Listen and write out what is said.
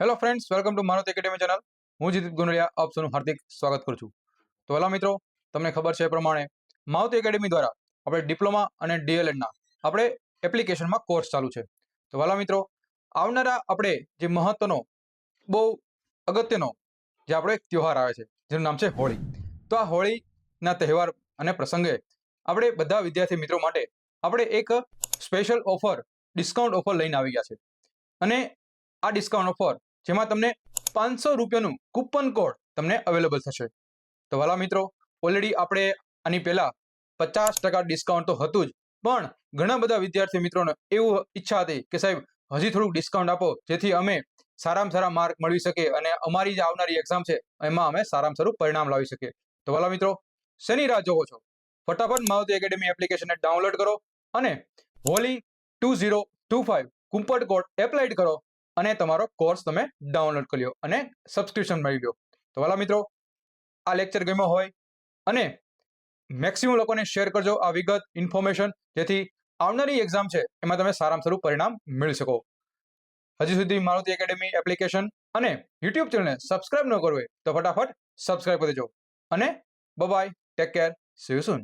Hello friends, welcome to Maruti academy channel. હું જીત ગુનરિયા આપ સૌનું હાર્દિક સ્વાગત કરું છું. તો વહેલા મિત્રો, તમને ખબર છે એ પ્રમાણે મારુતિ એકેડેમી દ્વારા આપણે ડિપ્લોમા અને ડીએલએડના આપણે એપ્લિકેશનમાં કોર્સ ચાલુ છે. તો વહેલા મિત્રો, આવનારા આપણે જે મહત્વનો બહુ અગત્યનો જે આપણો એક તહેવાર આવે છે જેનું નામ છે હોળી. તો આ હોળીના તહેવાર અને પ્રસંગે આપણે બધા વિદ્યાર્થી મિત્રો માટે આપણે એક સ્પેશિયલ ઓફર, ડિસ્કાઉન્ટ ઓફર લઈને આવી ગયા છે. અને આ ડિસ્કાઉન્ટ ઓફર જેમાં તમને 500 રૂપિયાનું કૂપન કોડ તમને અવેલેબલ થશે. તો વાલા મિત્રો, ઓલરેડી આપણે આની પહેલા 50% ડિસ્કાઉન્ટ તો હતું જ, પણ ઘણા બધા વિદ્યાર્થી મિત્રોને એવું ઈચ્છા હતી કે સાહેબ હજી થોડુંક ડિસ્કાઉન્ટ આપો, જેથી અમે સારામાં સારા માર્ક મેળવી શકીએ અને અમારી જે આવનારી એક્ઝામ છે એમાં અમે સારામાં સારું પરિણામ લાવી શકીએ. તો વાલા મિત્રો, શેની રાહ જોવો છો? ફટાફટ મારુતિ એકેડેમી એપ્લિકેશનને ડાઉનલોડ કરો અને હોલી 2025 કૂપન કોડ એપ્લાઇડ કરો અને તમારો કોર્સ તમે ડાઉનલોડ કરી લો અને સબસ્ક્રિપ્શન મળી લો. તો વાલા મિત્રો, આ લેક્ચર ગમ્યો હોય અને મેક્સિમમ લોકોને શેર કરજો આ વિગત, ઇન્ફોર્મેશન, જેથી આવનારી એક્ઝામ છે એમાં તમે સારામાં સારું પરિણામ મેળવી શકો. હજી સુધી મારુતિ એકેડેમી એપ્લિકેશન અને યુટ્યુબ ચેનલને સબસ્ક્રાઇબ ન કરવું હોય તો ફટાફટ સબસ્ક્રાઇબ કરી દેજો. અને bye, take care, see you soon.